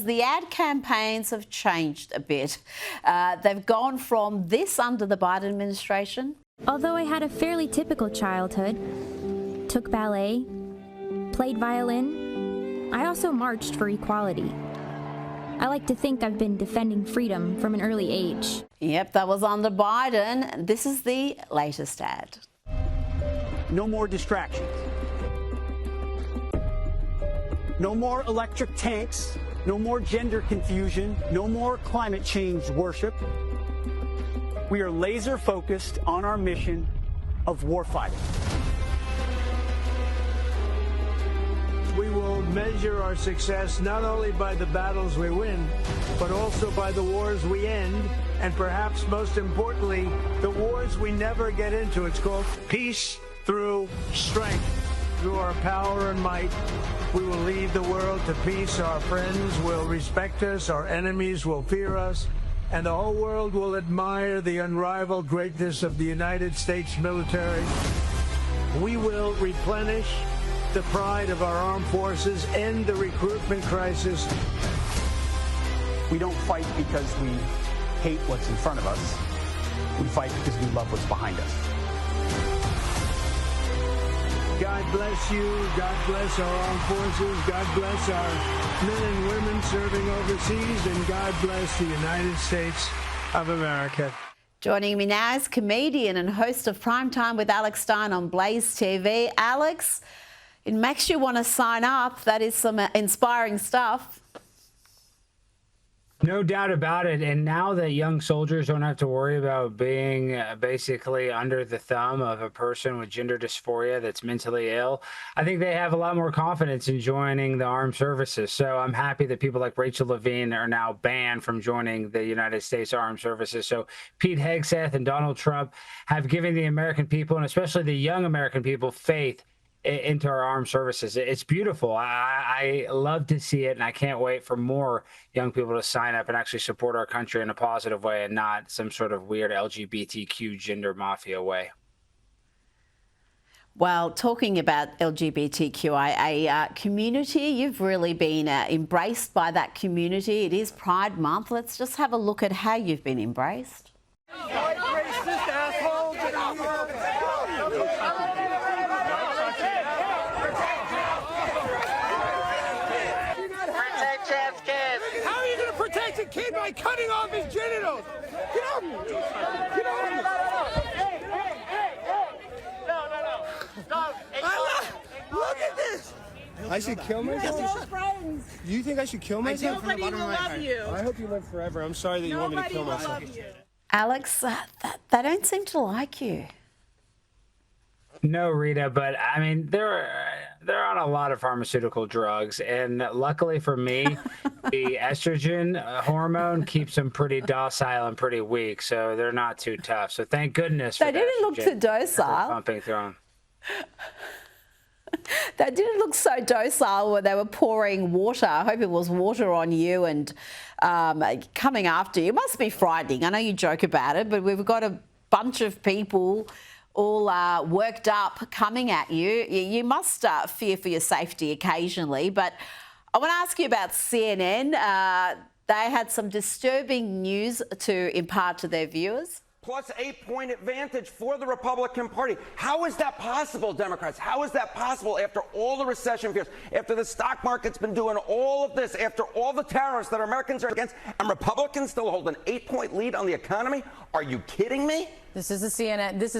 The ad campaigns have changed a bit. They've gone from this under the Biden administration. Although I had a fairly typical childhood, took ballet, played violin, I also marched for equality. I like to think I've been defending freedom from an early age. Yep, that was under Biden. This is the latest ad. No more distractions. No more electric tanks. No more gender confusion. No more climate change worship. We are laser focused on our mission of warfighting. We will measure our success not only by the battles we win, but also by the wars we end, and perhaps most importantly, the wars we never get into. It's called peace through strength. Through our power and might, we will lead the world to peace. Our friends will respect us, our enemies will fear us, and the whole world will admire the unrivaled greatness of the United States military. We will replenish the pride of our armed forces, end the recruitment crisis. We don't fight because we hate what's in front of us. We fight because we love what's behind us. God bless you. God bless our armed forces. God bless our men and women serving overseas. And God bless the United States of America. Joining me now is comedian and host of Primetime with Alex Stein on Blaze TV. Alex, it makes you want to sign up. That is some inspiring stuff. No doubt about it. And now that young soldiers don't have to worry about being basically under the thumb of a person with gender dysphoria that's mentally ill, I think they have a lot more confidence in joining the armed services. So I'm happy that people like Rachel Levine are now banned from joining the United States Armed Services. So Pete Hegseth and Donald Trump have given the American people, and especially the young American people, faith into our armed services. It's beautiful. I love to see it, and I can't wait for more young people to sign up and actually support our country in a positive way and not some sort of weird LGBTQ gender mafia way. Well, talking about LGBTQIA community, you've really been embraced by that community. It is Pride Month. Let's just have a look at how you've been embraced. Protect a kid by cutting off his genitals. Get up! Get up! No. Look at this. I should kill myself. You think I should kill myself? Nobody will love you. I hope you live forever. I'm sorry that you want me to kill myself. Alex, they don't seem to like you. No, Rita, but I mean, they're on a lot of pharmaceutical drugs, and luckily for me, the estrogen hormone keeps them pretty docile and pretty weak, so they're not too tough. So thank goodness. They didn't look too docile. Pumping through them. They didn't look so docile when they were pouring water. I hope it was water on you and coming after you. It must be frightening. I know you joke about it, but we've got a bunch of people all worked up coming at you. You must fear for your safety occasionally. But I want to ask you about CNN. They had some disturbing news to impart to their viewers. Plus 8-point advantage for the Republican Party. How is that possible, Democrats? How is that possible after all the recession fears, after the stock market's been doing all of this, after all the tariffs that Americans are against, and Republicans still hold an 8-point lead on the economy? Are you kidding me? This is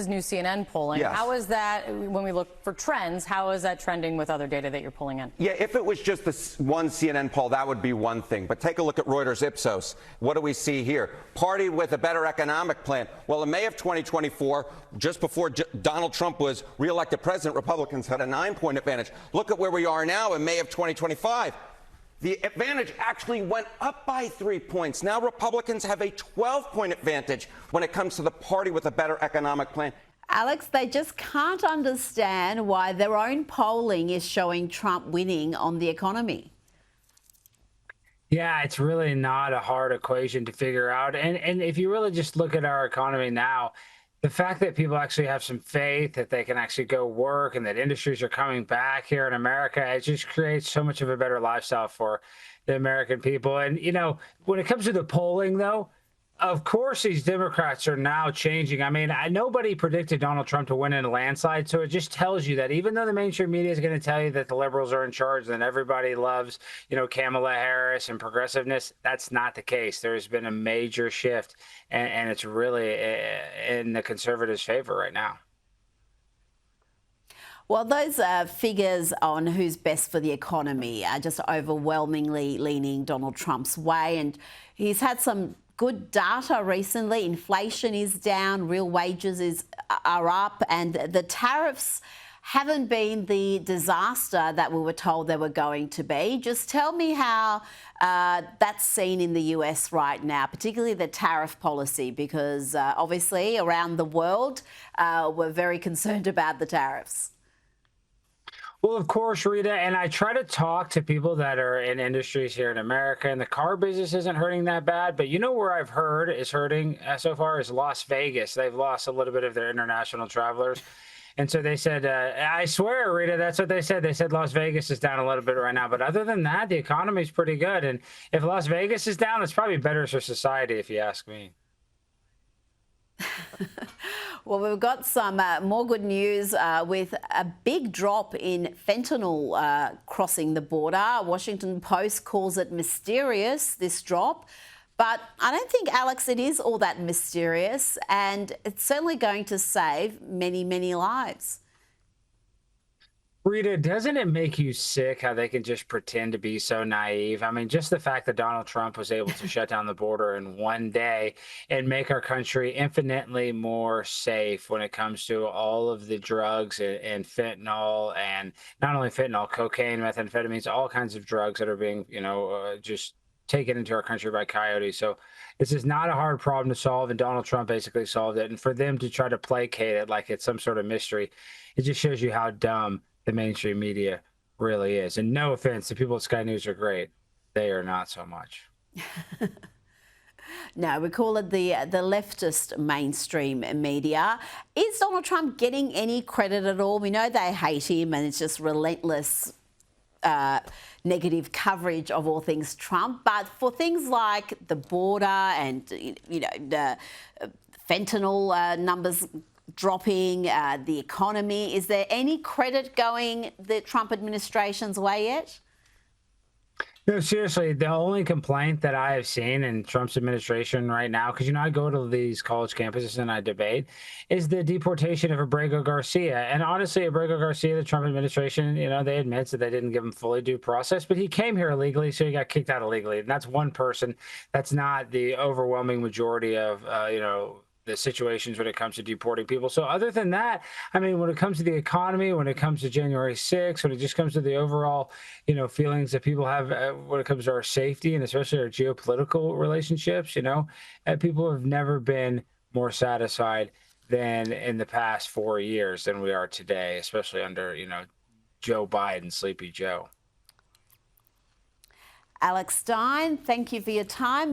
new CNN polling. Yes. How is that, when we look for trends, how is that trending with other data that you're pulling in? Yeah, if it was just this one CNN poll, that would be one thing. But take a look at Reuters Ipsos. What do we see here? Party with a better economic plan. Well, in May of 2024, just before Donald Trump was reelected president, Republicans had a 9-point advantage. Look at where we are now in May of 2025. The advantage actually went up by 3 points. Now Republicans have a 12-point advantage when it comes to the party with a better economic plan. Alex, they just can't understand why their own polling is showing Trump winning on the economy. Yeah, it's really not a hard equation to figure out. And if you really just look at our economy now, The fact that people actually have some faith that they can actually go work and that industries are coming back here in America, it just creates so much of a better lifestyle for the American people. And, you know, when it comes to the polling, though, of course, these Democrats are now changing. I mean, nobody predicted Donald Trump to win in a landslide. So it just tells you that even though the mainstream media is going to tell you that the liberals are in charge and everybody loves, you know, Kamala Harris and progressiveness, that's not the case. There's been a major shift, and it's really in the conservatives' favor right now. Well, those figures on who's best for the economy are just overwhelmingly leaning Donald Trump's way. And he's had some good data recently. Inflation is down, real wages are up, and the tariffs haven't been the disaster that we were told they were going to be. Just tell me how that's seen in the US right now, particularly the tariff policy, because obviously around the world we're very concerned about the tariffs. Well, of course, Rita, and I try to talk to people that are in industries here in America, and the car business isn't hurting that bad. But you know where I've heard is hurting so far is Las Vegas. They've lost a little bit of their international travelers. And so they said, I swear, Rita, that's what they said. They said Las Vegas is down a little bit right now. But other than that, the economy is pretty good. And if Las Vegas is down, it's probably better for society, if you ask me. Well, we've got some more good news with a big drop in fentanyl crossing the border. Washington Post calls it mysterious, this drop. But I don't think, Alex, it is all that mysterious, and it's certainly going to save many, many lives. Rita, doesn't it make you sick how they can just pretend to be so naive? I mean, just the fact that Donald Trump was able to shut down the border in one day and make our country infinitely more safe when it comes to all of the drugs and fentanyl, and not only fentanyl, cocaine, methamphetamines, all kinds of drugs that are being, just taken into our country by coyotes. So this is not a hard problem to solve, and Donald Trump basically solved it. And for them to try to placate it like it's some sort of mystery, it just shows you how dumb the mainstream media really is. And no offense, the people at Sky News are great. They are not so much. No, we call it the leftist mainstream media. Is Donald Trump getting any credit at all? We know they hate him, and it's just relentless negative coverage of all things Trump. But for things like the border and, the fentanyl numbers dropping, the economy, is there any credit going the Trump administration's way yet? No, seriously, the only complaint that I have seen in Trump's administration right now, because, I go to these college campuses and I debate, is the deportation of Abrego Garcia. And honestly, Abrego Garcia, the Trump administration, they admit that they didn't give him fully due process, but he came here illegally, so he got kicked out illegally. And that's one person. That's not the overwhelming majority of, the situations when it comes to deporting people. So other than that, I mean, when it comes to the economy, when it comes to January 6th, when it just comes to the overall, feelings that people have when it comes to our safety and especially our geopolitical relationships, people have never been more satisfied than in the past 4 years than we are today, especially under, Joe Biden, Sleepy Joe. Alex Stein, thank you for your time.